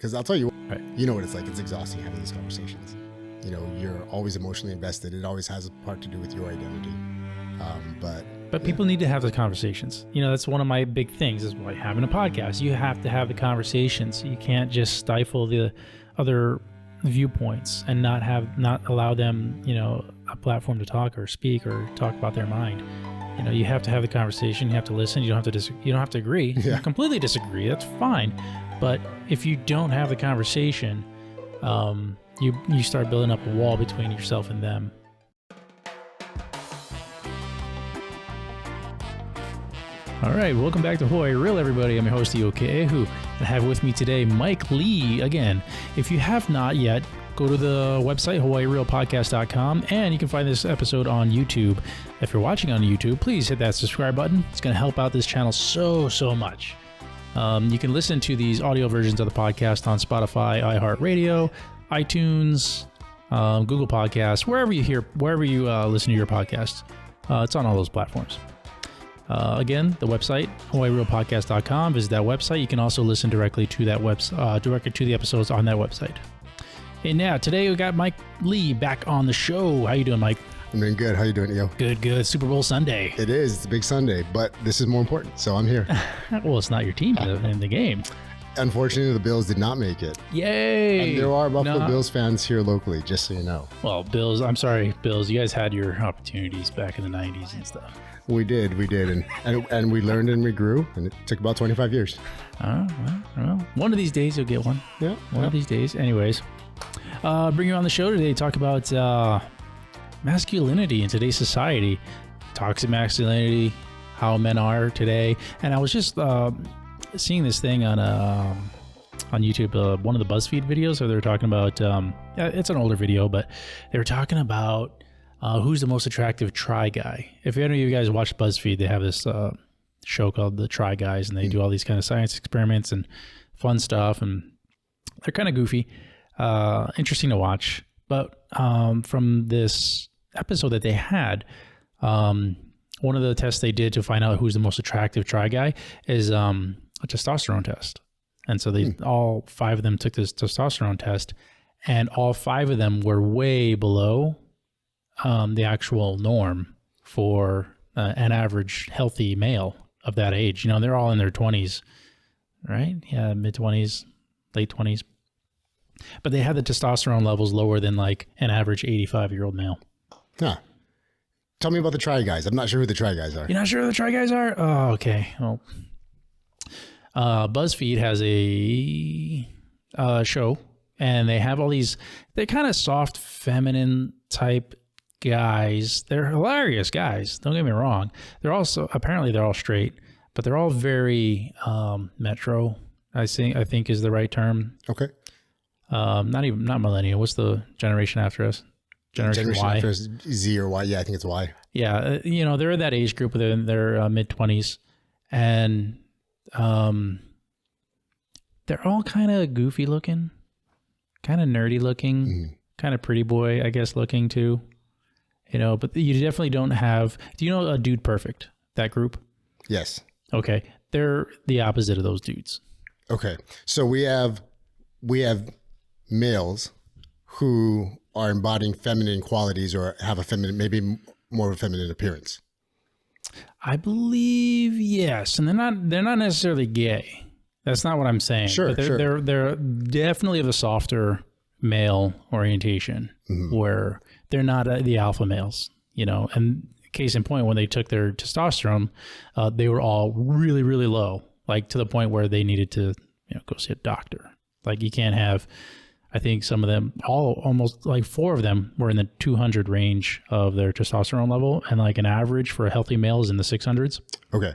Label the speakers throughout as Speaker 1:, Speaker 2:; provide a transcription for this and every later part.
Speaker 1: Because I'll tell you, you know what it's like. It's exhausting having these conversations. You know, you're always emotionally invested. It always has a part to do with your identity.
Speaker 2: But people need to have the conversations. You know, that's one of my big things is like having a podcast. You have to have the conversations. You can't just stifle the other viewpoints and not allow them, you know, a platform to talk or speak or talk about their mind. You know, you have to have the conversation. You have to listen. You don't have to you don't have to agree.
Speaker 1: Yeah.
Speaker 2: You completely disagree. That's fine. But if you don't have the conversation, you start building up a wall between yourself and them. All right, welcome back to Hawaii Real, everybody. I'm your host, Iokeehu, and I have with me today Mike Lee again. If you have not yet, go to the website, hawaiirealpodcast.com, and you can find this episode on YouTube. If you're watching on YouTube, please hit that subscribe button. It's going to help out this channel so much. You can listen to these audio versions of the podcast on Spotify, iHeartRadio, iTunes, Google Podcasts, wherever you listen to your podcasts. It's on all those platforms. Again, the website, hawaiirealpodcast.com. Visit that website. You can also listen directly to that directly to the episodes on that website. And now, today we got Mike Lee back on the show. How you doing, Mike?
Speaker 1: I'm doing good. How you doing, Io?
Speaker 2: Good. Super Bowl Sunday.
Speaker 1: It is. It's a big Sunday, but this is more important, so I'm here.
Speaker 2: Well, it's not your team in the game.
Speaker 1: Unfortunately, the Bills did not make it.
Speaker 2: Yay!
Speaker 1: And there are Buffalo Bills fans here locally, just so you know.
Speaker 2: Well, Bills, I'm sorry, Bills, you guys had your opportunities back in the 90s and stuff.
Speaker 1: We did, and we learned and we grew, and it took about 25 years.
Speaker 2: Well, one of these days you'll get one.
Speaker 1: Yeah.
Speaker 2: One of these days. Anyways, bring you on the show today to talk about masculinity in today's society, toxic masculinity, how men are today. And I was just seeing this thing on YouTube, one of the BuzzFeed videos where they were talking about, it's an older video, but they were talking about who's the most attractive Try Guy. If any of you guys watch BuzzFeed, they have this show called The Try Guys, and they do all these kind of science experiments and fun stuff, and they're kind of goofy, interesting to watch. But from this episode that they had, one of the tests they did to find out who's the most attractive Try Guy is a testosterone test. And so they all five of them took this testosterone test, and all five of them were way below the actual norm for an average healthy male of that age. You know, they're all in their 20s, right? Yeah, mid-20s, late 20s. But they had the testosterone levels lower than like an average 85-year-old male.
Speaker 1: Huh. Tell me about the Try Guys. I'm not sure who the Try Guys are.
Speaker 2: You're not sure who the Try Guys are? Oh, okay. Well, BuzzFeed has a show, and they have all these, they're kind of soft, feminine type guys. They're hilarious guys. Don't get me wrong. They're also, apparently they're all straight, but they're all very metro, I think is the right term.
Speaker 1: Okay.
Speaker 2: Not millennial. What's the generation after us? Generation Y.
Speaker 1: After us, Z or Y. Yeah, I think it's Y.
Speaker 2: Yeah. You know, they're in that age group. They're in their mid-20s. And they're all kind of goofy looking, kind of nerdy looking, kind of pretty boy, I guess, looking too. You know, but you definitely don't have... Do you know a Dude Perfect, that group?
Speaker 1: Yes.
Speaker 2: Okay. They're the opposite of those dudes.
Speaker 1: Okay. So we have males who are embodying feminine qualities or have a feminine, maybe more of a feminine appearance.
Speaker 2: I believe yes, and they're not necessarily gay. That's not what I'm saying.
Speaker 1: Sure,
Speaker 2: but they're definitely of a softer male orientation, where they're not the alpha males. You know, and case in point, when they took their testosterone, they were all really, really low, like to the point where they needed to, go see a doctor. Like you can't have. I think some of them, almost like 4 of them were in the 200 range of their testosterone level. And like an average for a healthy male is in the 600s.
Speaker 1: Okay.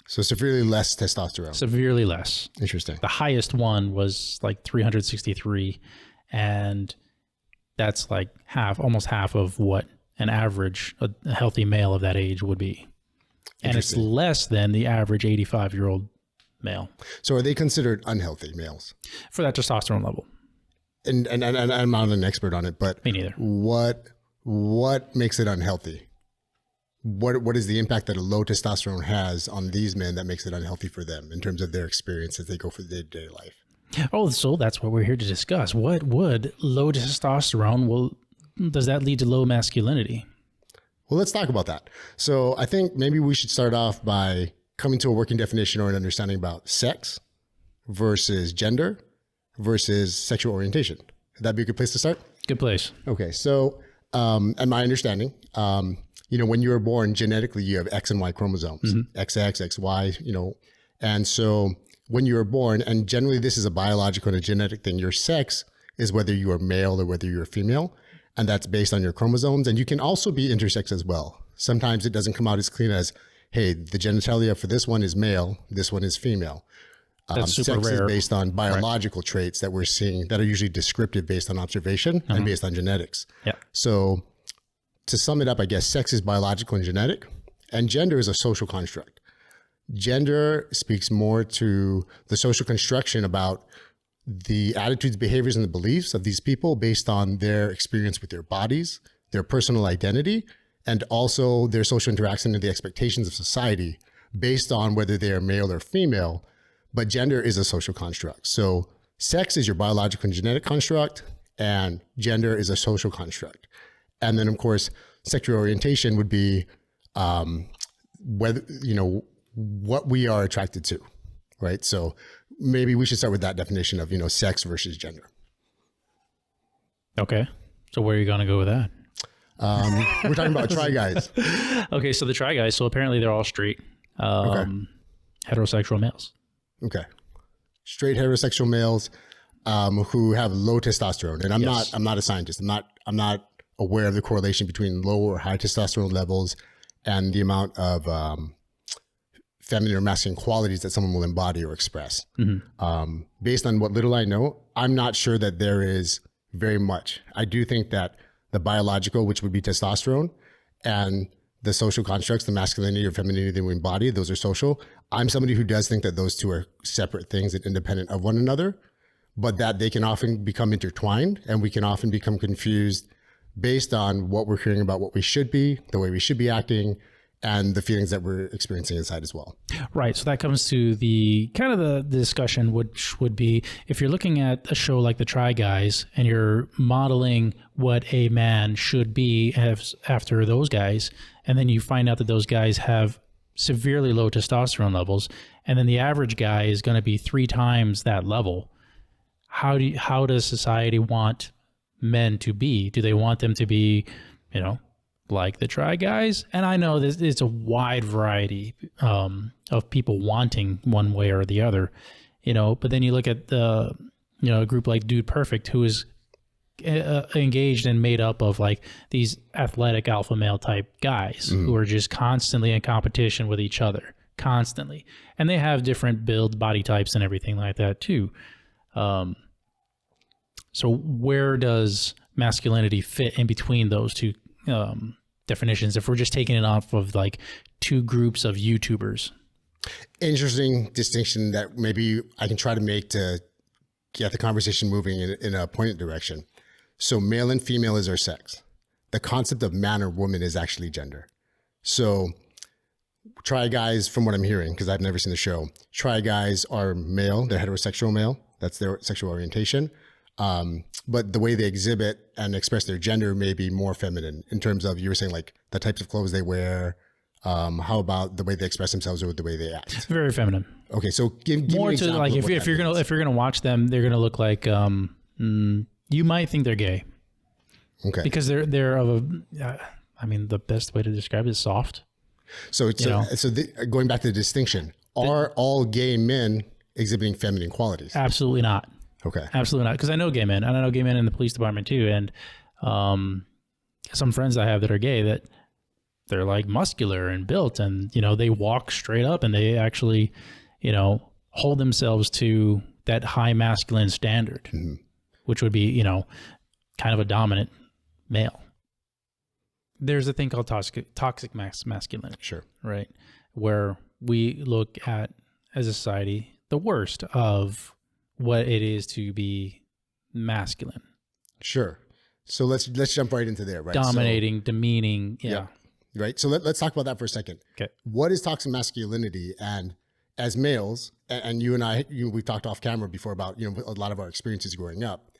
Speaker 1: So severely less testosterone.
Speaker 2: Severely less.
Speaker 1: Interesting.
Speaker 2: The highest one was like 363. And that's like almost half of what an average, a healthy male of that age would be. And it's less than the average 85-year-old male.
Speaker 1: So are they considered unhealthy males?
Speaker 2: For that testosterone level.
Speaker 1: And I'm not an expert on it, but
Speaker 2: me neither.
Speaker 1: What makes it unhealthy? What is the impact that a low testosterone has on these men that makes it unhealthy for them in terms of their experience as they go for their day-to-day life?
Speaker 2: Oh, so that's what we're here to discuss. What would low testosterone, does that lead to low masculinity?
Speaker 1: Well, let's talk about that. So I think maybe we should start off by coming to a working definition or an understanding about sex versus gender versus sexual orientation. Would that be a good place to start?
Speaker 2: Good place.
Speaker 1: Okay. So, and my understanding, when you were born genetically, you have X and Y chromosomes, XX, XY, and so when you were born, and generally this is a biological and a genetic thing, your sex is whether you are male or whether you're female. And that's based on your chromosomes. And you can also be intersex as well. Sometimes it doesn't come out as clean as, hey, the genitalia for this one is male, this one is female.
Speaker 2: That's super
Speaker 1: sex
Speaker 2: rare.
Speaker 1: is based on biological traits that we're seeing that are usually descriptive based on observation and based on genetics.
Speaker 2: Yeah.
Speaker 1: So to sum it up, I guess sex is biological and genetic, and gender is a social construct. Gender speaks more to the social construction about the attitudes, behaviors, and the beliefs of these people based on their experience with their bodies, their personal identity, and also their social interaction and the expectations of society based on whether they are male or female. But gender is a social construct. So sex is your biological and genetic construct, and gender is a social construct. And then, of course, sexual orientation would be whether, what we are attracted to, right? So maybe we should start with that definition of, sex versus gender.
Speaker 2: Okay. So where are you going to go with that?
Speaker 1: We're talking about try guys.
Speaker 2: Okay. So the try guys, so apparently they're all straight, heterosexual males.
Speaker 1: Okay. Straight heterosexual males who have low testosterone. And I'm not a scientist. I'm not aware of the correlation between low or high testosterone levels and the amount of feminine or masculine qualities that someone will embody or express. Based on what little I know, I'm not sure that there is very much. I do think that the biological, which would be testosterone, and the social constructs, the masculinity or femininity that we embody, those are social. I'm somebody who does think that those two are separate things and independent of one another, but that they can often become intertwined, and we can often become confused based on what we're hearing about what we should be, the way we should be acting, and the feelings that we're experiencing inside as well.
Speaker 2: Right. So that comes to the kind of the discussion, which would be if you're looking at a show like The Try Guys and you're modeling what a man should be after those guys, and then you find out that those guys have severely low testosterone levels, and then the average guy is going to be 3 times that level. How does society want men to be? Do they want them to be, like the Try Guys? And I know this, it's a wide variety of people wanting one way or the other, but then you look at the, a group like Dude Perfect, who is engaged and made up of like these athletic alpha male type guys who are just constantly in competition with each other, constantly. And they have different build body types and everything like that too. So where does masculinity fit in between those two definitions, if we're just taking it off of like 2 groups of YouTubers?
Speaker 1: Interesting distinction that maybe I can try to make to get the conversation moving in a pointed direction. So male and female is our sex. The concept of man or woman is actually gender. So Try Guys, from what I'm hearing, because I've never seen the show, Try Guys are male, they're heterosexual male. That's their sexual orientation. But the way they exhibit and express their gender may be more feminine in terms of, you were saying like the types of clothes they wear. How about the way they express themselves or the way they act?
Speaker 2: Very feminine.
Speaker 1: Okay, so give
Speaker 2: more
Speaker 1: me an
Speaker 2: to like if you're gonna watch them, they're gonna look like you might think they're gay.
Speaker 1: Okay,
Speaker 2: because they're of a the best way to describe it is soft.
Speaker 1: So going back to the distinction, are all gay men exhibiting feminine qualities?
Speaker 2: Absolutely not.
Speaker 1: Okay.
Speaker 2: Absolutely not. Because I know gay men, and I know gay men in the police department too. And some friends I have that are gay, that they're like muscular and built, and they walk straight up, and they actually hold themselves to that high masculine standard, which would be kind of a dominant male. There's a thing called toxic masculinity.
Speaker 1: Sure.
Speaker 2: Right. Where we look at, as a society, the worst of what it is to be masculine.
Speaker 1: Sure. So let's jump right into there, right?
Speaker 2: Dominating, demeaning. Yeah.
Speaker 1: Right. So let's talk about that for a second.
Speaker 2: Okay.
Speaker 1: What is toxic masculinity, and as males, and you and I, we talked off camera before about, you know, a lot of our experiences growing up.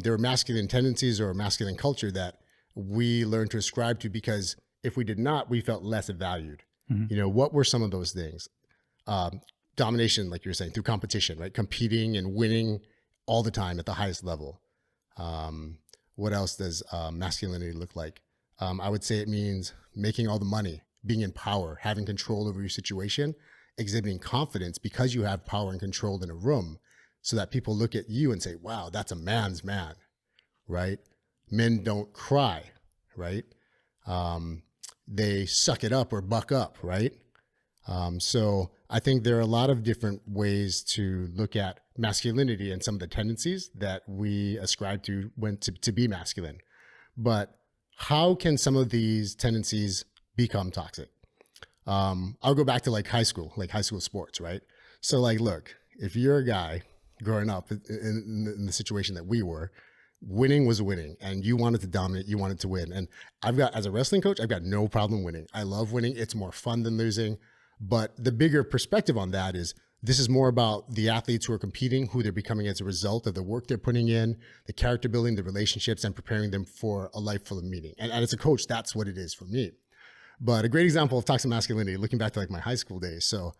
Speaker 1: There were masculine tendencies or a masculine culture that we learned to ascribe to because if we did not, we felt less valued. You know, what were some of those things? Domination, like you were saying, through competition, right? Competing and winning all the time at the highest level. What else does masculinity look like? I would say it means making all the money, being in power, having control over your situation, exhibiting confidence because you have power and control in a room so that people look at you and say, wow, that's a man's man, right? Men don't cry, right? They suck it up or buck up, right? So I think there are a lot of different ways to look at masculinity and some of the tendencies that we ascribe to when to be masculine. But how can some of these tendencies become toxic? I'll go back to like high school sports, right? So like, look, if you're a guy growing up in the situation that we were, winning was winning and you wanted to dominate, you wanted to win. And as a wrestling coach, I've got no problem winning. I love winning. It's more fun than losing. But the bigger perspective on that is this is more about the athletes who are competing, who they're becoming as a result of the work they're putting in, the character building, the relationships, and preparing them for a life full of meaning. And as a coach, that's what it is for me. But a great example of toxic masculinity, looking back to like my high school days. So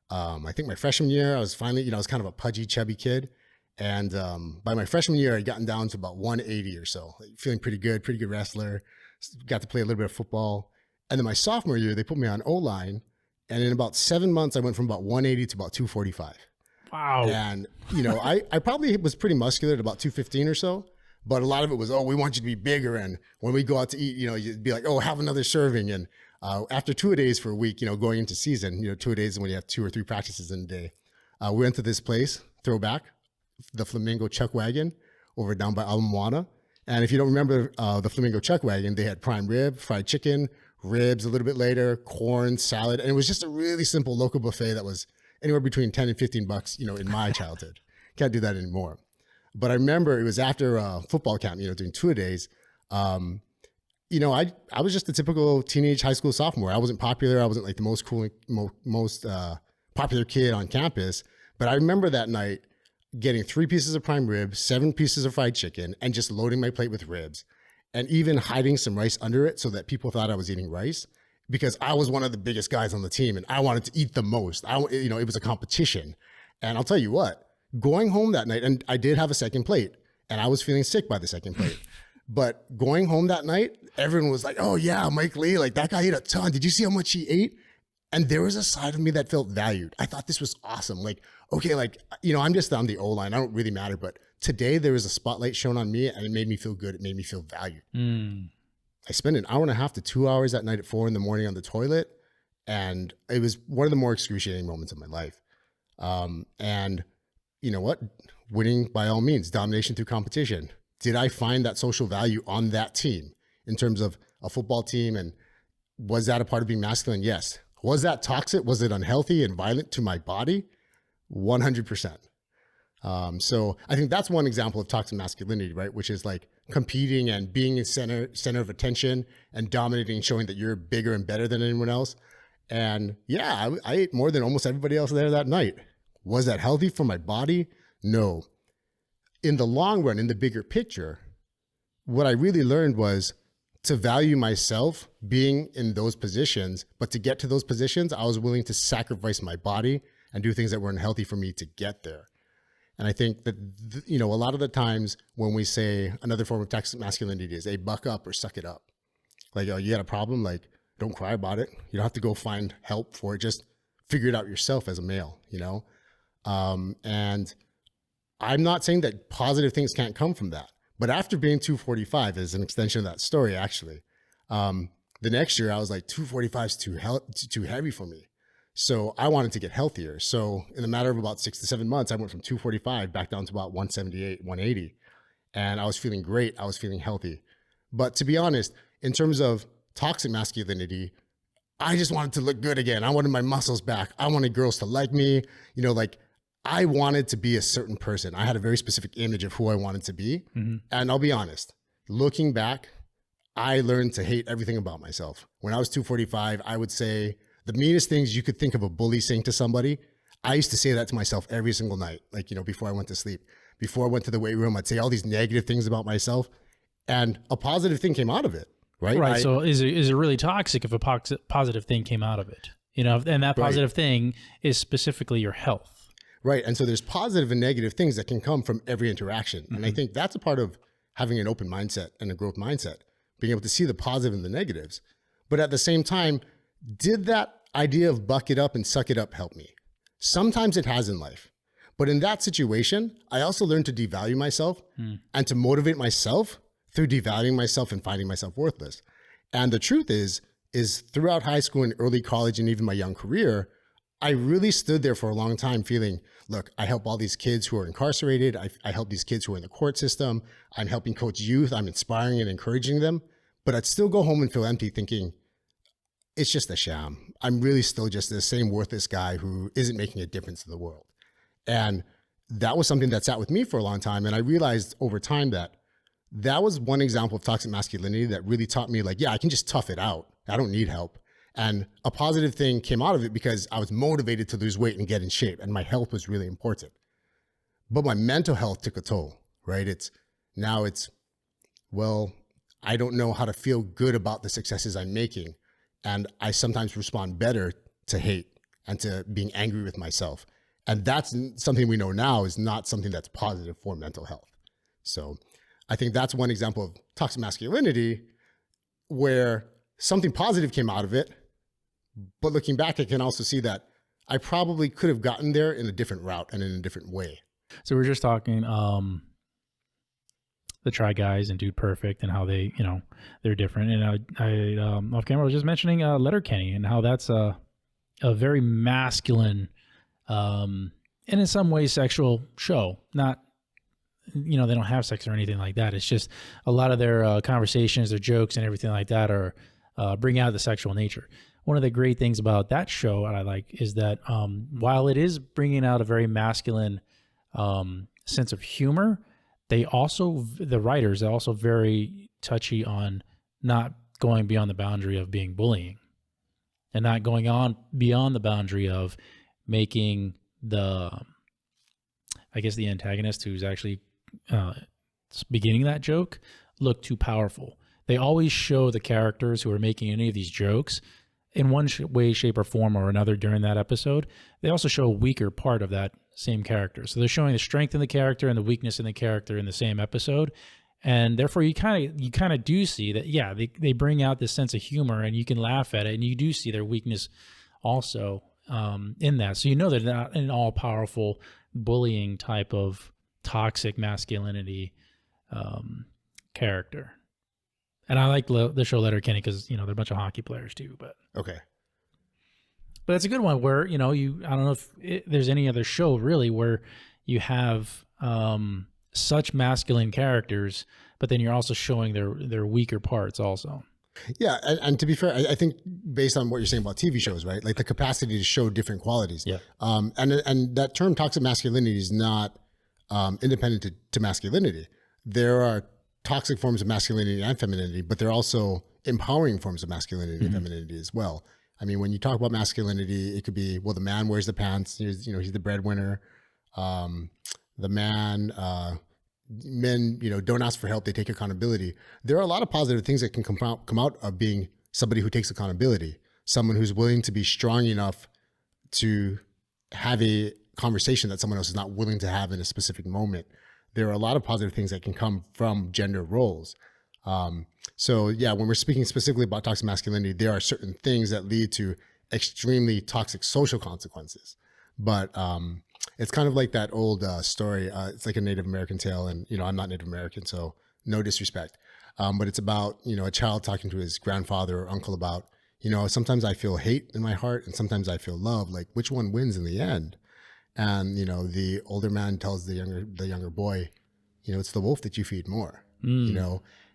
Speaker 1: I think my freshman year, I was finally, I was kind of a pudgy, chubby kid. And by my freshman year, I'd gotten down to about 180 or so, like feeling pretty good wrestler, got to play a little bit of football. And then my sophomore year, they put me on O-line. And in about 7 months, I went from about 180 to about 245.
Speaker 2: Wow.
Speaker 1: And, I probably was pretty muscular at about 215 or so. But a lot of it was, we want you to be bigger. And when we go out to eat, you'd be like, have another serving. And after 2-a-days for a week, going into season, 2-a-days when you have 2 or 3 practices in a day, we went to this place, throwback, the Flamingo Chuck Wagon over down by Ala Moana. And if you don't remember the Flamingo Chuck Wagon, they had prime rib, fried chicken, ribs a little bit later, corn, salad. And it was just a really simple local buffet that was anywhere between 10 and 15 bucks, in my childhood. Can't do that anymore. But I remember it was after football camp, doing 2-a-days. I was just a typical teenage high school sophomore. I wasn't popular. I wasn't like the most cool, most popular kid on campus. But I remember that night getting 3 pieces of prime rib, 7 pieces of fried chicken, and just loading my plate with ribs. And even hiding some rice under it so that people thought I was eating rice because I was one of the biggest guys on the team and I wanted to eat the most. It was a competition. And I'll tell you what, going home that night, and I did have a second plate and I was feeling sick by the second plate, but going home that night, everyone was like, oh yeah, Mike Lee, like that guy ate a ton. Did you see how much he ate? And there was a side of me that felt valued. I thought this was awesome. Like, okay, like, I'm just on the O-line. I don't really matter, but today there was a spotlight shown on me and it made me feel good. It made me feel valued. I spent an hour and a half to 2 hours that night at 4 a.m. on the toilet. And it was one of the more excruciating moments of my life. And you know what? Winning by all means, domination through competition. Did I find that social value on that team in terms of a football team? And was that a part of being masculine? Yes. Was that toxic? Was it unhealthy and violent to my body? 100%. So I think that's one example of toxic masculinity, right? Which is like competing and being in center of attention and dominating, showing that you're bigger and better than anyone else. And yeah, I ate more than almost everybody else there that night. Was that healthy for my body? No. In the long run, in the bigger picture, what I really learned was to value myself being in those positions, but to get to those positions, I was willing to sacrifice my body and do things that weren't healthy for me to get there. And I think that, a lot of the times when we say another form of toxic masculinity is a buck up or suck it up. Like, you got a problem, like, don't cry about it. You don't have to go find help for it. Just figure it out yourself as a male, And I'm not saying that positive things can't come from that. But after being 245 is an extension of that story, actually. The next year I was like, 245 is too heavy for me. So I wanted to get healthier. So in a matter of about 6 to 7 months, I went from 245 back down to about 178, 180. And I was feeling great. I was feeling healthy. But to be honest, in terms of toxic masculinity, I just wanted to look good again. I wanted my muscles back. I wanted girls to like me. I wanted to be a certain person. I had a very specific image of who I wanted to be. Mm-hmm. And I'll be honest, looking back, I learned to hate everything about myself. When I was 245, I would say the meanest things you could think of a bully saying to somebody, I used to say that to myself every single night, like, before I went to sleep, before I went to the weight room, I'd say all these negative things about myself, and a positive thing came out of it, right?
Speaker 2: Right. So is it really toxic if a positive thing came out of it? And that positive thing is specifically your health.
Speaker 1: Right. And so there's positive and negative things that can come from every interaction. Mm-hmm. And I think that's a part of having an open mindset and a growth mindset, being able to see the positive and the negatives. But at the same time, did that idea of buck it up and suck it up help me? Sometimes it has in life. But in that situation, I also learned to devalue myself and to motivate myself through devaluing myself and finding myself worthless. And the truth is throughout high school and early college and even my young career, I really stood there for a long time feeling, look, I help all these kids who are incarcerated. I help these kids who are in the court system. I'm helping coach youth. I'm inspiring and encouraging them. But I'd still go home and feel empty thinking, it's just a sham. I'm really still just the same worthless guy who isn't making a difference in the world. And that was something that sat with me for a long time. And I realized over time that was one example of toxic masculinity that really taught me, like, yeah, I can just tough it out. I don't need help. And a positive thing came out of it because I was motivated to lose weight and get in shape. And my health was really important. But my mental health took a toll, right? Well, I don't know how to feel good about the successes I'm making. And I sometimes respond better to hate and to being angry with myself. And that's something we know now is not something that's positive for mental health. So I think that's one example of toxic masculinity where something positive came out of it. But looking back, I can also see that I probably could have gotten there in a different route and in a different way.
Speaker 2: So we're just talking the Try Guys and Dude Perfect and how they, they're different. And I off camera was just mentioning Letterkenny and how that's a very masculine and in some ways sexual show. Not, they don't have sex or anything like that. It's just a lot of their conversations, their jokes and everything like that are bring out the sexual nature. One of the great things about that show I like is that while it is bringing out a very masculine sense of humor, the writers are also very touchy on not going beyond the boundary of being bullying and not going on beyond the boundary of making the antagonist who's actually beginning that joke look too powerful. They always show the characters who are making any of these jokes in one way, shape, or form or another during that episode. They also show a weaker part of that same character. So they're showing the strength in the character and the weakness in the character in the same episode. And therefore you kind of do see that, yeah, they bring out this sense of humor and you can laugh at it and you do see their weakness also in that. So they're not an all-powerful bullying type of toxic masculinity character. And I like the show Letterkenny because, they're a bunch of hockey players too. But
Speaker 1: okay.
Speaker 2: But it's a good one where, I don't know if there's any other show really where you have such masculine characters, but then you're also showing their weaker parts also.
Speaker 1: Yeah. And to be fair, I think based on what you're saying about TV shows, right? Like the capacity to show different qualities.
Speaker 2: Yeah.
Speaker 1: And that term toxic masculinity is not independent to masculinity. There are toxic forms of masculinity and femininity, but they're also empowering forms of masculinity and femininity as well. I mean, when you talk about masculinity, it could be, well, the man wears the pants, he's the breadwinner. The man, men, don't ask for help, they take accountability. There are a lot of positive things that can come out of being somebody who takes accountability, someone who's willing to be strong enough to have a conversation that someone else is not willing to have in a specific moment. There are a lot of positive things that can come from gender roles. So yeah, when we're speaking specifically about toxic masculinity, there are certain things that lead to extremely toxic social consequences. But it's kind of like that old story. It's like a Native American tale, and I'm not Native American, so no disrespect. But it's about a child talking to his grandfather or uncle about sometimes I feel hate in my heart, and sometimes I feel love. Like, which one wins in the end? And the older man tells the younger boy, it's the wolf that you feed more.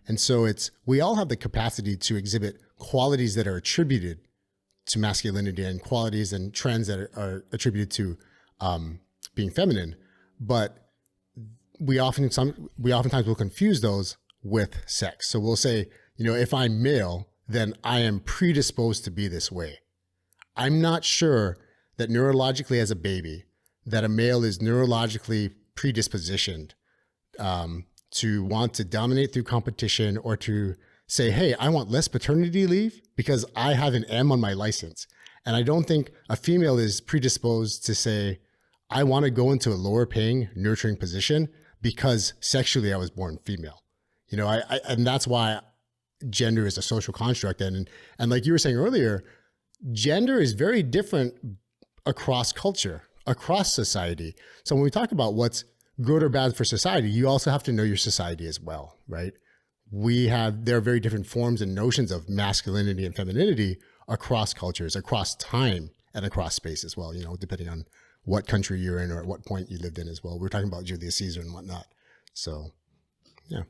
Speaker 1: And so we all have the capacity to exhibit qualities that are attributed to masculinity and qualities and trends that are attributed to being feminine, but we oftentimes will confuse those with sex. So we'll say, if I'm male, then I am predisposed to be this way. I'm not sure that neurologically as a baby, that a male is neurologically predispositioned to want to dominate through competition or to say, hey, I want less paternity leave because I have an M on my license. And I don't think a female is predisposed to say, I want to go into a lower paying, nurturing position because sexually I was born female. You know, and that's why gender is a social construct. And like you were saying earlier, gender is very different across culture, across society. So when we talk about what's good or bad for society, you also have to know your society as well, right? There are very different forms and notions of masculinity and femininity across cultures, across time, and across space as well, you know, depending on what country you're in or at what point you lived in as well. We're talking about Julius Caesar and whatnot. So, yeah.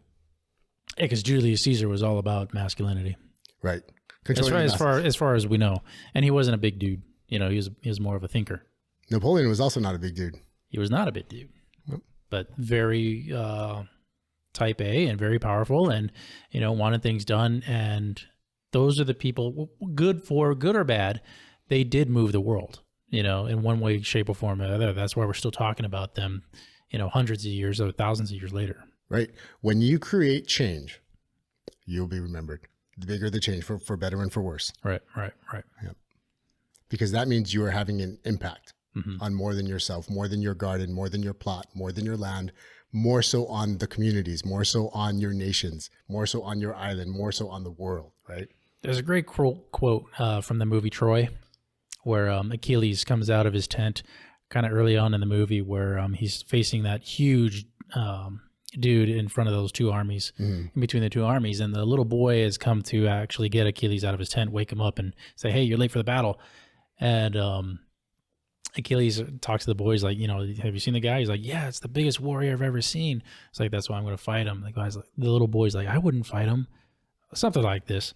Speaker 2: Yeah, because Julius Caesar was all about masculinity.
Speaker 1: Right.
Speaker 2: As far as we know. And he wasn't a big dude. You know, he was more of a thinker.
Speaker 1: Napoleon was also not a big dude.
Speaker 2: He was not a big dude, but very type A and very powerful and, you know, wanted things done. And those are the people, good or bad, they did move the world, you know, in one way, shape, or form or other. That's why we're still talking about them, you know, hundreds of years or thousands of years later. Right.
Speaker 1: When you create change, you'll be remembered. The bigger the change, for better and for worse.
Speaker 2: Right.
Speaker 1: Yep. Because that means you are having an impact on more than yourself, more than your garden, more than your plot, more than your land, more so on the communities, more so on your nations, more so on your island, more so on the world, right?
Speaker 2: There's a great quote from the movie Troy, where Achilles comes out of his tent kind of early on in the movie, where he's facing that huge dude in front of those two armies, in between the two armies. And the little boy has come to actually get Achilles out of his tent, wake him up and say, hey, you're late for the battle. And Achilles talks to the boys like, you know, have you seen the guy? He's like, yeah, it's the biggest warrior I've ever seen. It's like, that's why I'm going to fight him. The little boy's like, I wouldn't fight him. Something like this.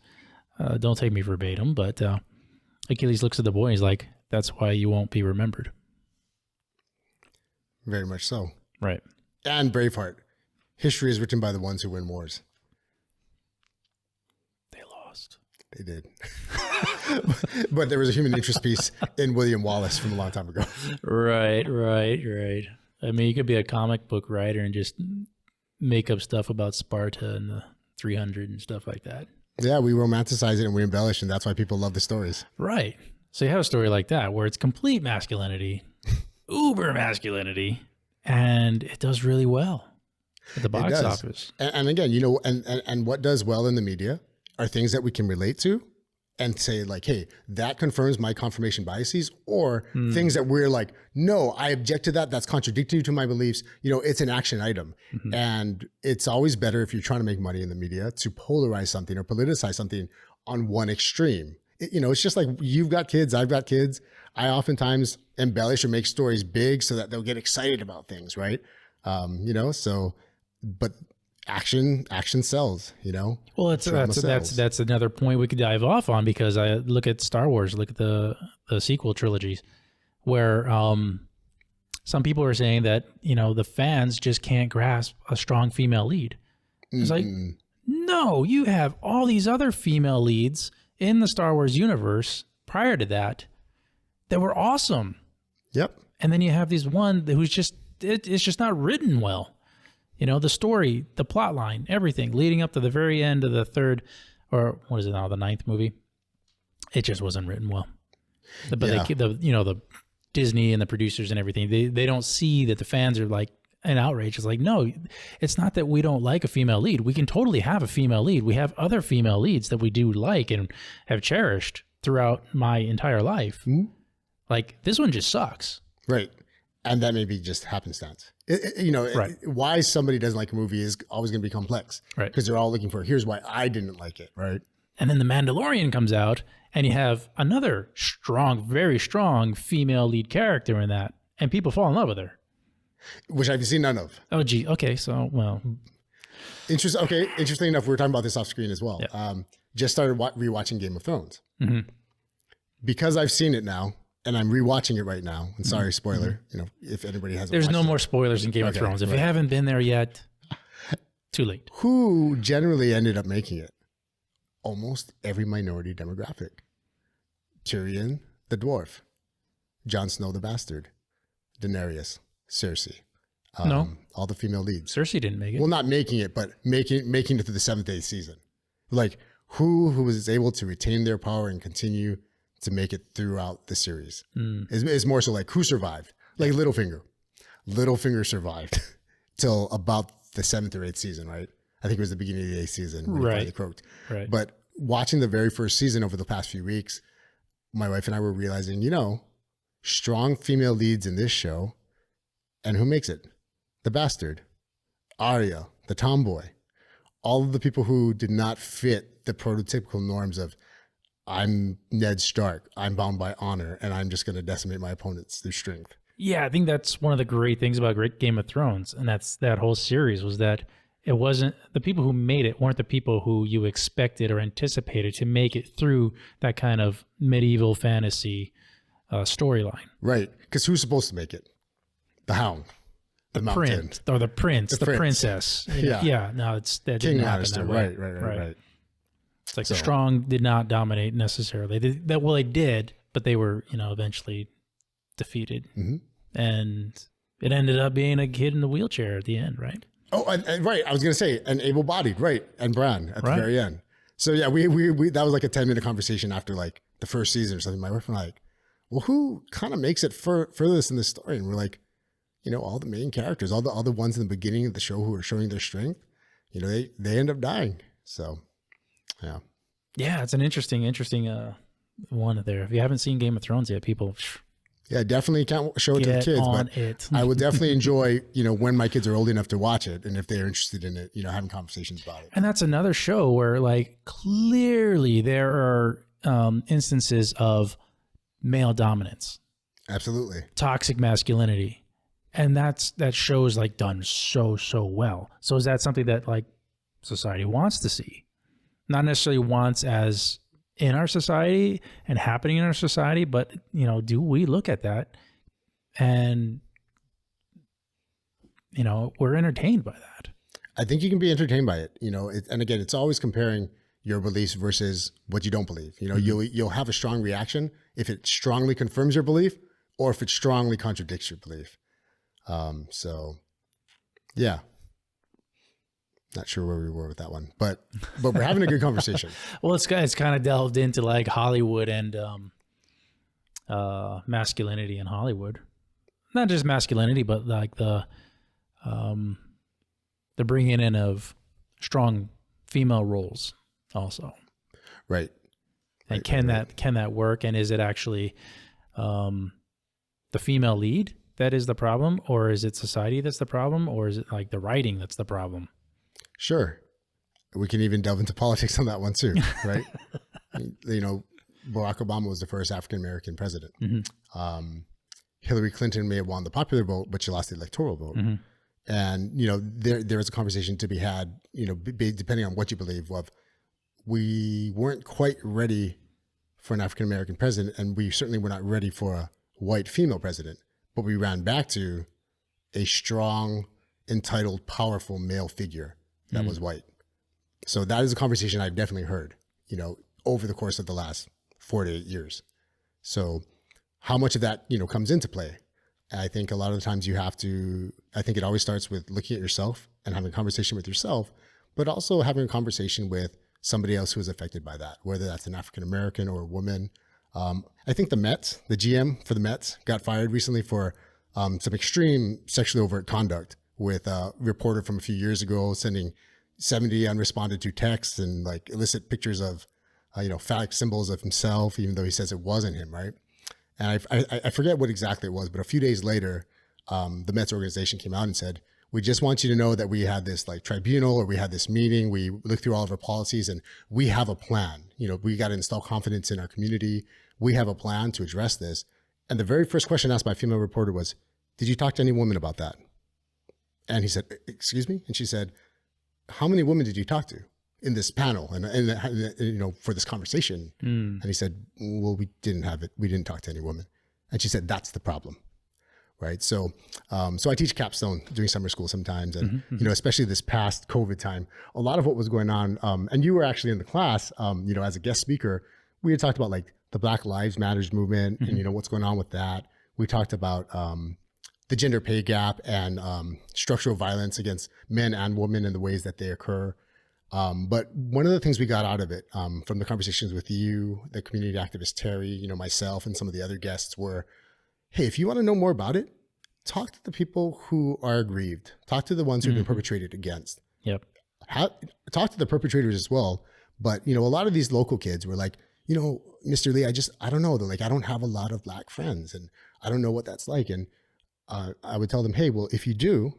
Speaker 2: Don't take me verbatim, but Achilles looks at the boy and he's like, that's why you won't be remembered.
Speaker 1: Very much so.
Speaker 2: Right.
Speaker 1: And Braveheart. History is written by the ones who win wars.
Speaker 2: They lost.
Speaker 1: They did. But there was a human interest piece in William Wallace from a long time ago.
Speaker 2: Right. I mean, you could be a comic book writer and just make up stuff about Sparta and the 300 and stuff like that.
Speaker 1: Yeah, we romanticize it and we embellish, and that's why people love the stories.
Speaker 2: Right. So you have a story like that where it's complete masculinity, uber masculinity, and it does really well at the box office.
Speaker 1: And again, you know, and what does well in the media are things that we can relate to and say like, hey, that confirms my confirmation biases, or things that we're like, no, I object to that. That's contradictory to my beliefs. You know, it's an action item. And it's always better if you're trying to make money in the media to polarize something or politicize something on one extreme. You know, it's just like you've got kids, I've got kids. I oftentimes embellish or make stories big so that they'll get excited about things, right? You know, so, but action sells, you know.
Speaker 2: Well, that's another point we could dive off on, because I look at Star Wars, look at the sequel trilogies, where some people are saying that, you know, the fans just can't grasp a strong female lead. It's like, no, you have all these other female leads in the Star Wars universe prior to that were awesome.
Speaker 1: Yep.
Speaker 2: And then you have this one who's just, it's just not written well. You know, the story, the plot line, everything leading up to the very end of the third, or what is it now, the 9th movie? It just wasn't written well. But the Disney and the producers and everything, they don't see that the fans are like an outrage. It's like, no, it's not that we don't like a female lead. We can totally have a female lead. We have other female leads that we do like and have cherished throughout my entire life. Like, this one just sucks.
Speaker 1: Right. And that may be just happenstance. Why somebody doesn't like a movie is always going to be complex.
Speaker 2: Right.
Speaker 1: Because they're all looking for, here's why I didn't like it. Right.
Speaker 2: And then The Mandalorian comes out and you have another strong, very strong female lead character in that. And people fall in love with her.
Speaker 1: Which I've seen none of.
Speaker 2: Oh, gee. Okay. So, well.
Speaker 1: Interesting enough, we were talking about this off screen as well. Yeah. Just started rewatching Game of Thrones. Because I've seen it now, and I'm rewatching it right now. And sorry, spoiler. You know, if anybody hasn't.
Speaker 2: There's no more spoilers in Game of Thrones. If you haven't been there yet, too late.
Speaker 1: Who generally ended up making it? Almost every minority demographic. Tyrion, the dwarf. Jon Snow the bastard, Daenerys, Cersei.
Speaker 2: No.
Speaker 1: All the female leads.
Speaker 2: Cersei didn't make it.
Speaker 1: Well, not making it, but making it to the 7th, 8th season. Like who was able to retain their power and continue to make it throughout the series. It's more so like who survived. Like Littlefinger. Littlefinger survived till about the 7th or 8th season, right? I think it was the beginning of the 8th season when he finally croaked.
Speaker 2: Right.
Speaker 1: But watching the very first season over the past few weeks, my wife and I were realizing, strong female leads in this show, and who makes it? The bastard, Arya, the tomboy, all of the people who did not fit the prototypical norms of I'm Ned Stark, I'm bound by honor, and I'm just going to decimate my opponents through strength.
Speaker 2: Yeah, I think that's one of the great things about Great Game of Thrones, and that's that whole series was that it wasn't the people who made it weren't the people who you expected or anticipated to make it through that kind of medieval fantasy storyline.
Speaker 1: Right, because who's supposed to make it? The Hound, the
Speaker 2: prince, or the prince, the princess. Yeah. No, that
Speaker 1: King
Speaker 2: didn't happen
Speaker 1: Lannister.
Speaker 2: that way.
Speaker 1: Right.
Speaker 2: It's like strong did not dominate necessarily. They did, but they were eventually defeated, and it ended up being a kid in the wheelchair at the end, right?
Speaker 1: Oh, and right. I was going to say an able-bodied, right, and Bran at the very end. So yeah, we that was like a 10-minute conversation after like the first season or something. My wife and I were like, well, who kind of makes it furthest in the story? And we're like, all the main characters, all the ones in the beginning of the show who are showing their strength, they end up dying. So, yeah. Yeah,
Speaker 2: it's an interesting one there. If you haven't seen Game of Thrones yet, people...
Speaker 1: Yeah, definitely can't show it to the kids, but I would definitely enjoy, when my kids are old enough to watch it, and if they're interested in it, having conversations about it.
Speaker 2: And that's another show where, like, clearly there are instances of male dominance.
Speaker 1: Absolutely.
Speaker 2: Toxic masculinity. And that show's like done so well. So is that something that like society wants to see? Not necessarily wants as in our society and happening in our society, but do we look at that and we're entertained by that?
Speaker 1: I think you can be entertained by it. And again, it's always comparing your beliefs versus what you don't believe. You'll have a strong reaction if it strongly confirms your belief or if it strongly contradicts your belief. So yeah, not sure where we were with that one, but we're having a good conversation.
Speaker 2: Well, it's kind of delved into like Hollywood and masculinity in Hollywood. Not just masculinity, but like the bringing in of strong female roles also.
Speaker 1: Right.
Speaker 2: And can that work? And is it actually the female lead that is the problem, or is it society that's the problem, or is it like the writing that's the problem?
Speaker 1: Sure. We can even delve into politics on that one too, right? Barack Obama was the first African-American president. Hillary Clinton may have won the popular vote, but she lost the electoral vote. And, there is a conversation to be had, depending on what you believe of, we weren't quite ready for an African-American president, and we certainly were not ready for a white female president, but we ran back to a strong, entitled, powerful male figure that was white. So that is a conversation I've definitely heard, over the course of the last 4 to 8 years. So how much of that, comes into play? I think a lot of the times I think it always starts with looking at yourself and having a conversation with yourself, but also having a conversation with somebody else who is affected by that, whether that's an African-American or a woman. I think the GM for the Mets got fired recently for some extreme sexually overt conduct with a reporter from a few years ago sending 70 unresponded to texts and like illicit pictures of, phallic symbols of himself, even though he says it wasn't him, right? And I forget what exactly it was, but a few days later, the Mets organization came out and said, we just want you to know that we had this like tribunal, or we had this meeting. We looked through all of our policies and we have a plan. We got to install confidence in our community. We have a plan to address this. And the very first question asked by a female reporter was, did you talk to any women about that? And he said, excuse me? And she said, how many women did you talk to in this panel and for this conversation? And he said, well, we didn't have it. We didn't talk to any women. And she said, that's the problem. Right. So, so I teach capstone during summer school sometimes. And, especially this past COVID time, a lot of what was going on, and you were actually in the class, as a guest speaker, we had talked about like the Black Lives Matters movement and, what's going on with that. We talked about the gender pay gap and structural violence against men and women and the ways that they occur. But one of the things we got out of it from the conversations with you, the community activist Terry, myself and some of the other guests were, hey, if you want to know more about it, talk to the people who are aggrieved. Talk to the ones who've been perpetrated against.
Speaker 2: Yep.
Speaker 1: Talk to the perpetrators as well. But, a lot of these local kids were like, Mr. Lee, I don't know. They're like, I don't have a lot of Black friends and I don't know what that's like. And I would tell them, hey, well, if you do,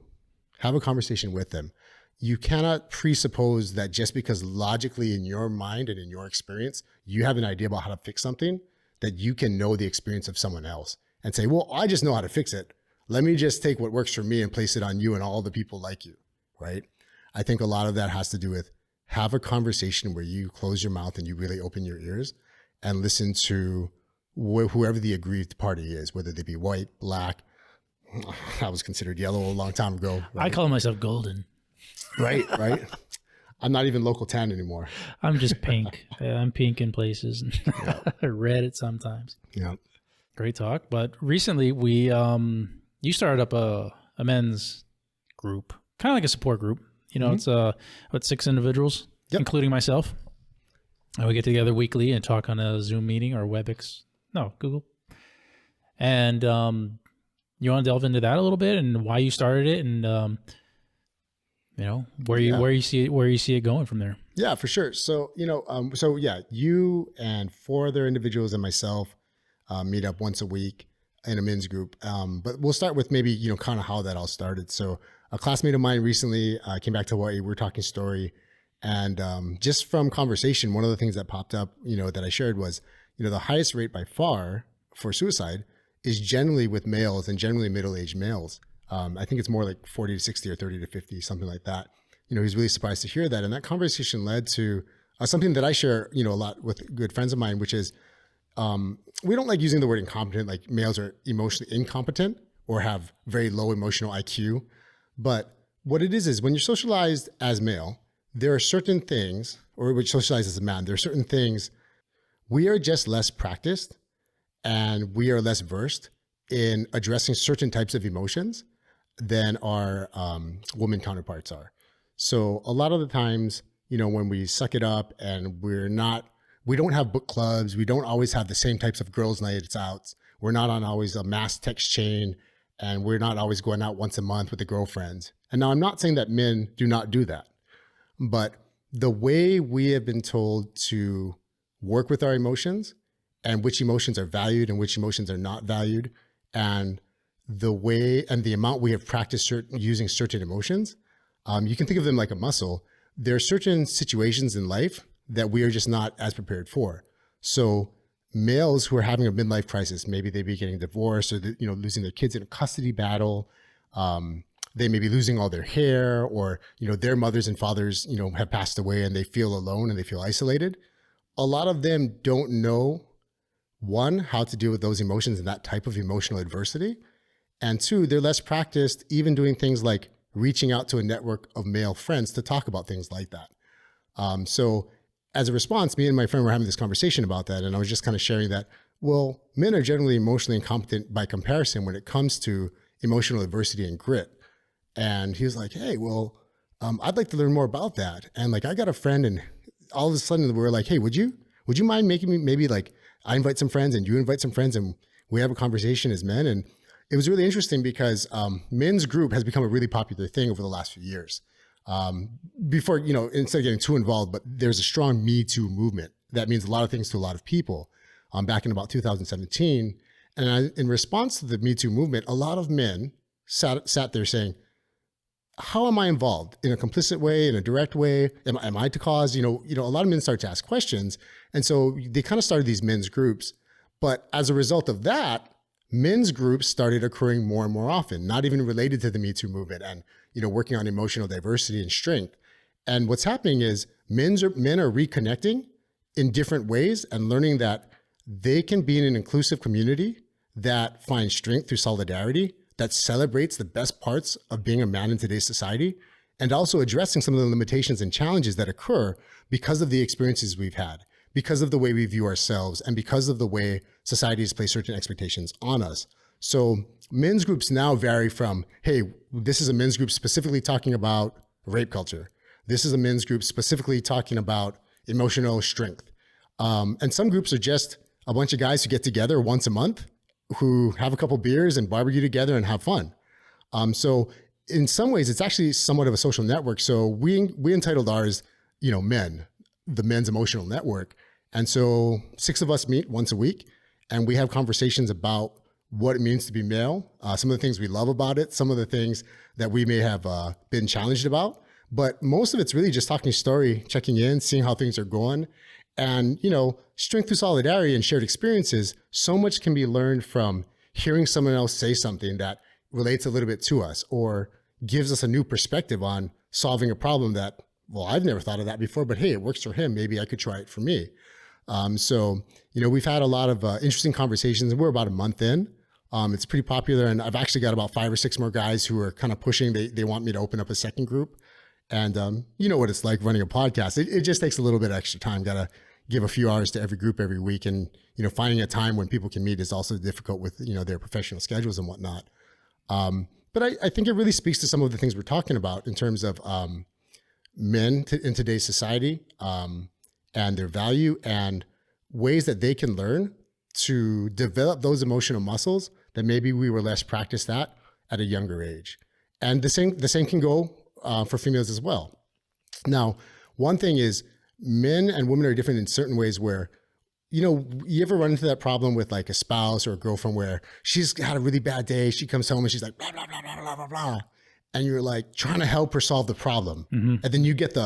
Speaker 1: have a conversation with them. You cannot presuppose that just because logically in your mind and in your experience, you have an idea about how to fix something, that you can know the experience of someone else and say, well, I just know how to fix it. Let me just take what works for me and place it on you and all the people like you, right? I think a lot of that has to do with have a conversation where you close your mouth and you really open your ears and listen to whoever the aggrieved party is, whether they be white, Black. I was considered yellow a long time ago. Right?
Speaker 2: I call myself golden.
Speaker 1: Right. I'm not even local tan anymore.
Speaker 2: I'm just pink. I'm pink in places and red at sometimes.
Speaker 1: Yeah.
Speaker 2: Great talk. But recently we, you started up a men's group, kind of like a support group. It's about 6 individuals, including myself. And we get together weekly and talk on a Zoom meeting or Google. And you want to delve into that a little bit and why you started it and where you see it going from there.
Speaker 1: Yeah, for sure. So, you and 4 other individuals and myself meet up once a week in a men's group. But we'll start with maybe, kind of how that all started. So a classmate of mine recently came back to Hawaii. We were talking story. And just from conversation, one of the things that popped up, that I shared was, the highest rate by far for suicide is generally with males and generally middle-aged males. I think it's more like 40 to 60 or 30 to 50, something like that. He's really surprised to hear that. And that conversation led to something that I share, a lot with good friends of mine, which is we don't like using the word incompetent, like males are emotionally incompetent or have very low emotional IQ. But what it is when you're socialized as male, there are certain things, or when you're socialized as a man, there are certain things we are just less practiced and we are less versed in addressing certain types of emotions than our woman counterparts are. So a lot of the times, when we suck it up and we don't have book clubs, we don't always have the same types of girls' nights out. We're not on always a mass text chain, and we're not always going out once a month with the girlfriends. And now I'm not saying that men do not do that, but the way we have been told to work with our emotions and which emotions are valued and which emotions are not valued, and the way and the amount we have practiced using certain emotions, you can think of them like a muscle. There are certain situations in life that we are just not as prepared for. So males who are having a midlife crisis, maybe they be getting divorced or losing their kids in a custody battle. They may be losing all their hair, or their mothers and fathers have passed away and they feel alone and they feel isolated. A lot of them don't know, one, how to deal with those emotions and that type of emotional adversity. And 2, they're less practiced even doing things like reaching out to a network of male friends to talk about things like that. So as a response, me and my friend were having this conversation about that. And I was just kind of sharing that, well, men are generally emotionally incompetent by comparison when it comes to emotional adversity and grit. And he was like, hey, well, I'd like to learn more about that. And like, I got a friend, and all of a sudden we were like, hey, would you mind making me, maybe like I invite some friends and you invite some friends and we have a conversation as men. And it was really interesting because men's group has become a really popular thing over the last few years. Before, instead of getting too involved, but there's a strong Me Too movement. That means a lot of things to a lot of people back in about 2017. And in response to the Me Too movement, a lot of men sat there saying, how am I involved in a complicit way, in a direct way? Am I to cause, a lot of men start to ask questions. And so they kind of started these men's groups. But as a result of that, men's groups started occurring more and more often, not even related to the Me Too movement and, working on emotional diversity and strength. And what's happening is men are reconnecting in different ways and learning that they can be in an inclusive community that finds strength through solidarity, that celebrates the best parts of being a man in today's society, and also addressing some of the limitations and challenges that occur because of the experiences we've had, because of the way we view ourselves, and because of the way society has placed certain expectations on us. So men's groups now vary from, hey, this is a men's group specifically talking about rape culture. This is a men's group specifically talking about emotional strength. And some groups are just a bunch of guys who get together once a month, who have a couple beers and barbecue together and have fun. So in some ways, it's actually somewhat of a social network. So we entitled ours, men, the men's emotional network. And so 6 of us meet once a week, and we have conversations about what it means to be male, some of the things we love about it, some of the things that we may have been challenged about. But most of it's really just talking story, checking in, seeing how things are going. And, strength through solidarity and shared experiences, so much can be learned from hearing someone else say something that relates a little bit to us or gives us a new perspective on solving a problem that, well, I've never thought of that before, but hey, it works for him. Maybe I could try it for me. So we've had a lot of interesting conversations, and we're about a month in. It's pretty popular, and I've actually got about 5 or 6 more guys who are kind of pushing. They want me to open up a second group. And you know what it's like running a podcast. It just takes a little bit of extra time. Got to give a few hours to every group every week. And, finding a time when people can meet is also difficult with, their professional schedules and whatnot. But I think it really speaks to some of the things we're talking about in terms of men in today's society and their value and ways that they can learn to develop those emotional muscles that maybe we were less practiced at a younger age. And the same can go for females as well. Now, one thing is men and women are different in certain ways where, you ever run into that problem with like a spouse or a girlfriend where she's had a really bad day. She comes home and she's like, blah, blah, blah, blah, blah, blah, blah. And you're like trying to help her solve the problem. Mm-hmm. And then you get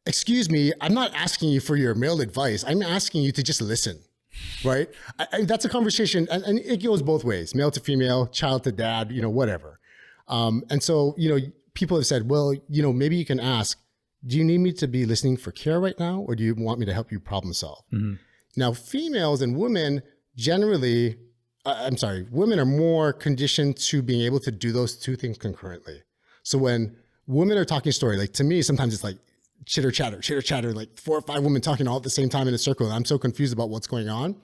Speaker 1: excuse me, I'm not asking you for your male advice. I'm asking you to just listen, right? That's a conversation. And it goes both ways, male to female, child to dad, whatever. And so, people have said, well, maybe you can ask, do you need me to be listening for care right now? Or do you want me to help you problem solve? Mm-hmm. Now, females and women generally, women are more conditioned to being able to do those two things concurrently. So when women are talking story, like to me, sometimes it's like chitter chatter, like 4 or 5 women talking all at the same time in a circle. And I'm so confused about what's going on.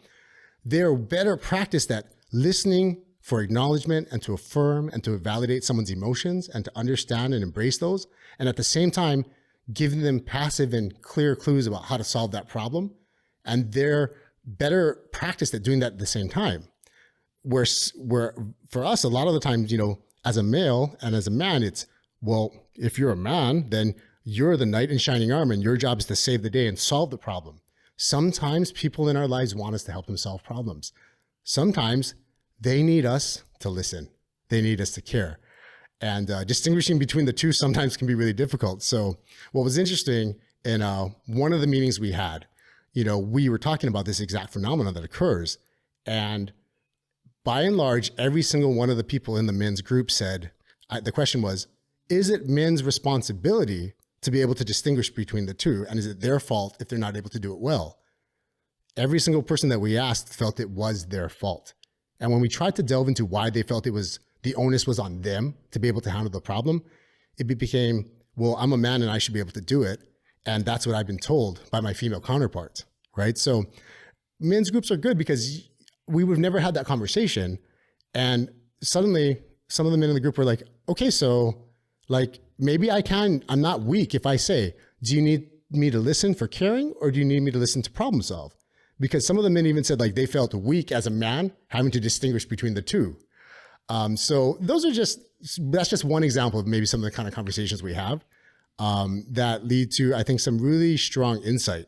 Speaker 1: They're better practiced at listening for acknowledgement and to affirm and to validate someone's emotions and to understand and embrace those. And at the same time, giving them passive and clear clues about how to solve that problem. And they're better practiced at doing that at the same time. Where for us, a lot of the times, as a male and as a man, it's, well, if you're a man, then you're the knight in shining armor and your job is to save the day and solve the problem. Sometimes people in our lives want us to help them solve problems. Sometimes they need us to listen. They need us to care. And distinguishing between the two sometimes can be really difficult. So what was interesting in one of the meetings we had, we were talking about this exact phenomenon that occurs. And by and large, every single one of the people in the men's group said, the question was, is it men's responsibility to be able to distinguish between the two? And is it their fault if they're not able to do it well? Every single person that we asked felt it was their fault. And when we tried to delve into why they felt the onus was on them to be able to handle the problem, it became, well, I'm a man and I should be able to do it. And that's what I've been told by my female counterparts, right? So men's groups are good because we would have never had that conversation. And suddenly some of the men in the group were like, okay, so like maybe I'm not weak if I say, do you need me to listen for caring or do you need me to listen to problem solve? Because some of the men even said like they felt weak as a man having to distinguish between the two. So that's just one example of maybe some of the kind of conversations we have that lead to, I think, some really strong insight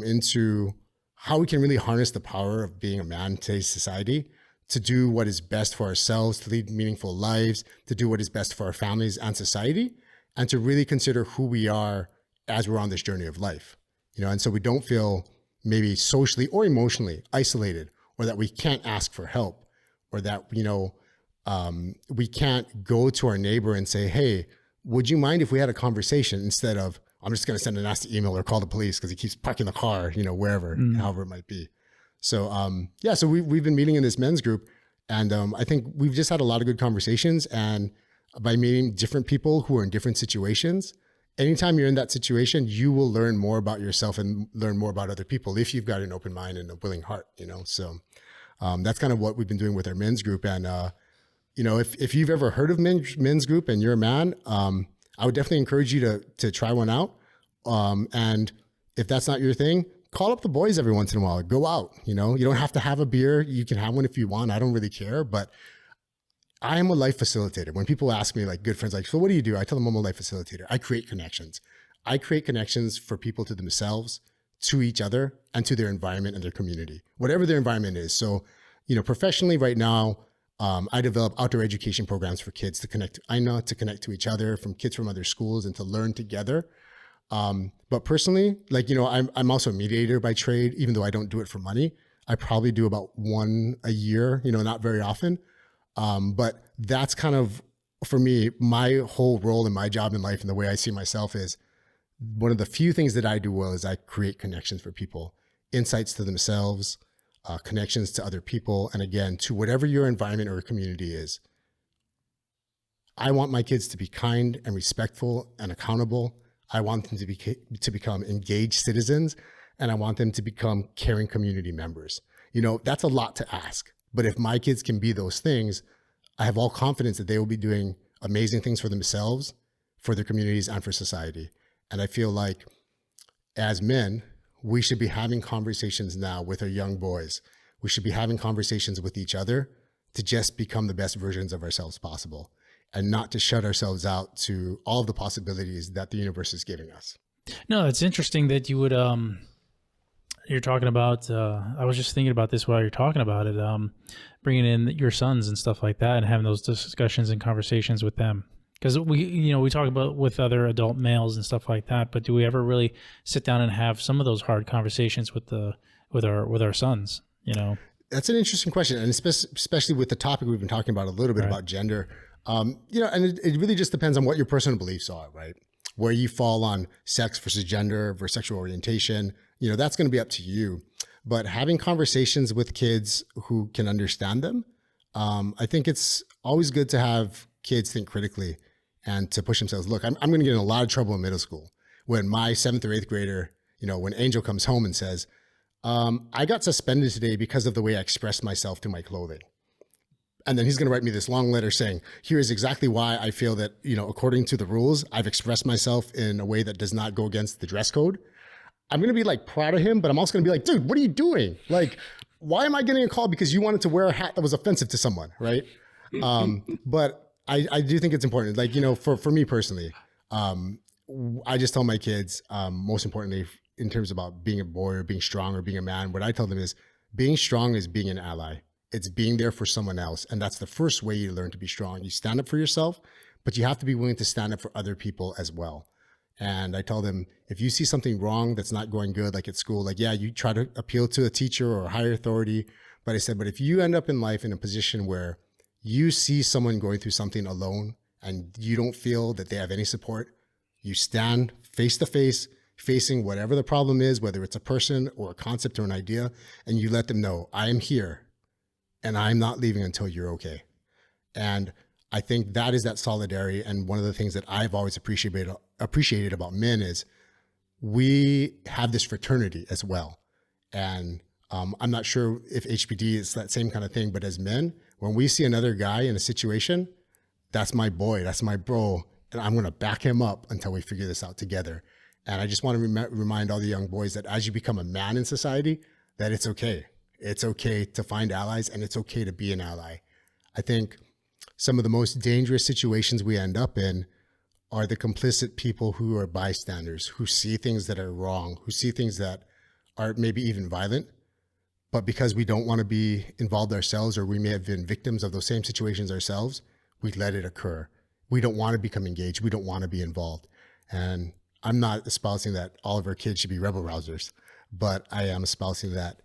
Speaker 1: into how we can really harness the power of being a man in today's society to do what is best for ourselves, to lead meaningful lives, to do what is best for our families and society, and to really consider who we are as we're on this journey of life. And so we don't feel maybe socially or emotionally isolated, or that we can't ask for help, or that, we can't go to our neighbor and say, hey, would you mind if we had a conversation, instead of, I'm just going to send a nasty email or call the police because he keeps parking the car, wherever, however it might be. So, so we've been meeting in this men's group, and I think we've just had a lot of good conversations. And by meeting different people who are in different situations, anytime you're in that situation, you will learn more about yourself and learn more about other people if you've got an open mind and a willing heart, So That's kind of what we've been doing with our men's group. And, if you've ever heard of men's group and you're a man, I would definitely encourage you to try one out. And if that's not your thing, call up the boys every once in a while. Go out. You don't have to have a beer. You can have one if you want. I don't really care. But I am a life facilitator. When people ask me, like good friends, like, so what do you do? I tell them I'm a life facilitator. I create connections. I create connections for people to themselves, to each other, and to their environment and their community, whatever their environment is. So, professionally right now, I develop outdoor education programs for kids to connect to each other, from kids from other schools, and to learn together. But personally, I'm also a mediator by trade, even though I don't do it for money. I probably do about one a year, not very often. But that's kind of, for me, my whole role in my job in life, and the way I see myself is one of the few things that I do well is I create connections for people, insights to themselves, connections to other people. And again, to whatever your environment or community is. I want my kids to be kind and respectful and accountable. I want them to become engaged citizens, and I want them to become caring community members. That's a lot to ask. But if my kids can be those things, I have all confidence that they will be doing amazing things for themselves, for their communities, and for society. And I feel like as men, we should be having conversations now with our young boys. We should be having conversations with each other to just become the best versions of ourselves possible, and not to shut ourselves out to all of the possibilities that the universe is giving us.
Speaker 2: No, it's interesting that you would, you're talking about, I was just thinking about this while you're talking about it, bringing in your sons and stuff like that and having those discussions and conversations with them. Because we talk about with other adult males and stuff like that, but do we ever really sit down and have some of those hard conversations with our sons?
Speaker 1: That's an interesting question, and especially with the topic we've been talking about a little bit about gender. And it really just depends on what your personal beliefs are, right? Where you fall on sex versus gender versus sexual orientation. That's going to be up to you. But having conversations with kids who can understand them, I think it's always good to have kids think critically and to push themselves. Look, I'm going to get in a lot of trouble in middle school when my 7th or 8th grader, when Angel comes home and says, I got suspended today because of the way I expressed myself through my clothing. And then he's going to write me this long letter saying, here is exactly why I feel that, according to the rules, I've expressed myself in a way that does not go against the dress code. I'm going to be proud of him, but I'm also going to be like, dude, what are you doing? Why am I getting a call because you wanted to wear a hat that was offensive to someone? Right. But I do think it's important. For me personally, I just tell my kids, most importantly, in terms about being a boy or being strong or being a man, what I tell them is being strong is being an ally. It's being there for someone else. And that's the first way you learn to be strong. You stand up for yourself, but you have to be willing to stand up for other people as well. And I tell them, if you see something wrong that's not going good, like at school, you try to appeal to a teacher or a higher authority. But I said, but if you end up in life in a position where you see someone going through something alone and you don't feel that they have any support, you stand face to face, facing whatever the problem is, whether it's a person or a concept or an idea, and you let them know, I am here and I'm not leaving until you're okay. And I think that is that solidarity. And one of the things that I've always appreciated about men is we have this fraternity as well. And I'm not sure if HPD is that same kind of thing, but as men, when we see another guy in a situation, that's my boy, that's my bro, and I'm going to back him up until we figure this out together. And I just want to remind all the young boys that as you become a man in society, that it's okay. It's okay to find allies, and it's okay to be an ally. I think some of the most dangerous situations we end up in are the complicit people who are bystanders, who see things that are wrong, who see things that are maybe even violent, but because we don't want to be involved ourselves, or we may have been victims of those same situations ourselves, we let it occur. We don't want to become engaged. We don't want to be involved. And I'm not espousing that all of our kids should be rebel rousers, but I am espousing that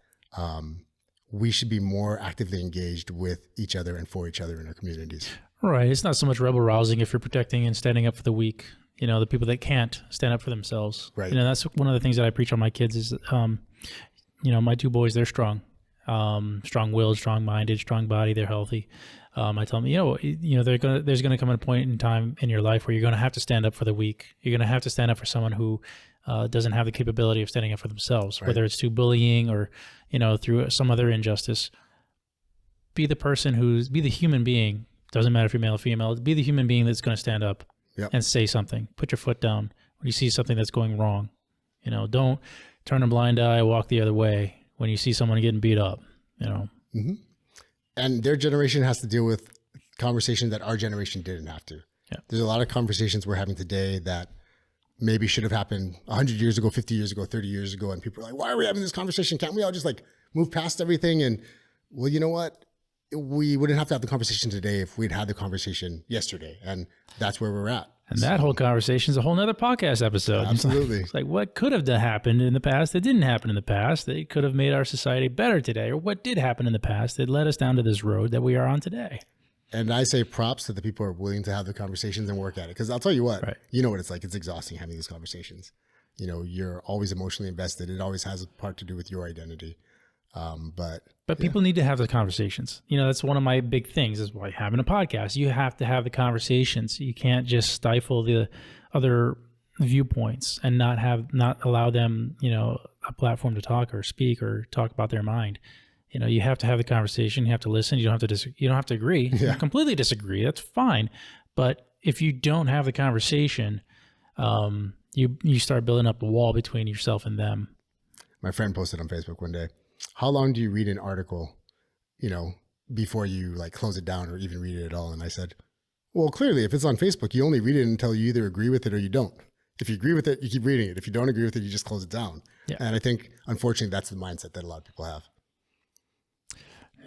Speaker 1: we should be more actively engaged with each other and for each other in our communities.
Speaker 2: Right. It's not so much rebel rousing if you're protecting and standing up for the weak, the people that can't stand up for themselves.
Speaker 1: Right.
Speaker 2: That's one of the things that I preach on my kids is, my 2 boys, they're strong, strong-willed, strong-minded, strong body. They're healthy. I tell them, there's going to come a point in time in your life where you're going to have to stand up for the weak. You're going to have to stand up for someone who doesn't have the capability of standing up for themselves, right, whether it's through bullying or, through some other injustice. be the person be the human being. Doesn't matter if you're male or female. Be the human being that's going to stand up and say something. Put your foot down when you see something that's going wrong. You know, don't turn a blind eye, walk the other way when you see someone getting beat up, you know.
Speaker 1: Mm-hmm. And their generation has to deal with conversations that our generation didn't have to. Yeah. There's a lot of conversations we're having today that maybe should have happened 100 years ago, 50 years ago, 30 years ago. And people are like, why are we having this conversation? Can't we all just like move past everything? And well, you know what? We wouldn't have to have the conversation today if we'd had the conversation yesterday. And that's where we're at.
Speaker 2: And that whole conversation is a whole nother podcast episode.
Speaker 1: Absolutely.
Speaker 2: It's like what could have happened in the past that didn't happen in the past that could have made our society better today, or what did happen in the past that led us down to this road that we are on today.
Speaker 1: And I say props to the people who are willing to have the conversations and work at it. Because I'll tell you what, you know what it's like. It's exhausting having these conversations. You know, you're always emotionally invested. It always has a part to do with your identity. But people need to have the conversations. You know, that's one of my big things is why having a podcast, you have to have the conversations. You can't just stifle the other viewpoints and not allow them, you know, a platform to talk or speak or talk about their mind. You know, you have to have the conversation. You have to listen. You don't have to you don't have to agree. You completely disagree. That's fine. But if you don't have the conversation, you start building up a wall between yourself and them. My friend posted on Facebook one day, how long do you read an article, you know, before you like close it down or even read it at all? And I said, well, clearly, if it's on Facebook, you only read it until you either agree with it or you don't. If you agree with it, you keep reading it. If you don't agree with it, you just close it down. Yeah. And I think, unfortunately, that's the mindset that a lot of people have.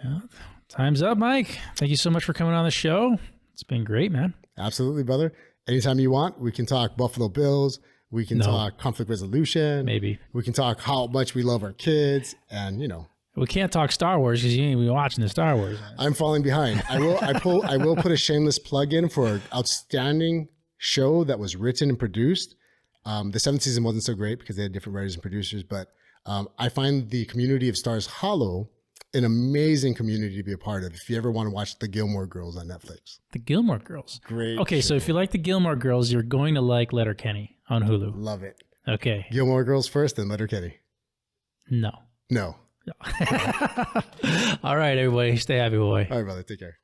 Speaker 2: Yeah. Time's up, Mike. Thank you so much for coming on the show. It's been great, man.
Speaker 1: Absolutely, brother. Anytime you want, we can talk Buffalo Bills. We can talk conflict resolution.
Speaker 2: Maybe.
Speaker 1: We can talk how much we love our kids. And, you know.
Speaker 2: We can't talk Star Wars because you ain't even watching the Star Wars.
Speaker 1: I'm falling behind. I will put a shameless plug in for an outstanding show that was written and produced. The 7th season wasn't so great because they had different writers and producers. But I find the community of Stars Hollow an amazing community to be a part of. If you ever want to watch The Gilmore Girls on Netflix.
Speaker 2: The Gilmore Girls.
Speaker 1: Great.
Speaker 2: Okay, so if you like The Gilmore Girls, you're going to like Letterkenny on Hulu.
Speaker 1: Love it.
Speaker 2: Okay.
Speaker 1: Gilmore Girls first, then Letterkenny.
Speaker 2: No.
Speaker 1: All
Speaker 2: All right, everybody. Stay happy, boy.
Speaker 1: All right, brother. Take care.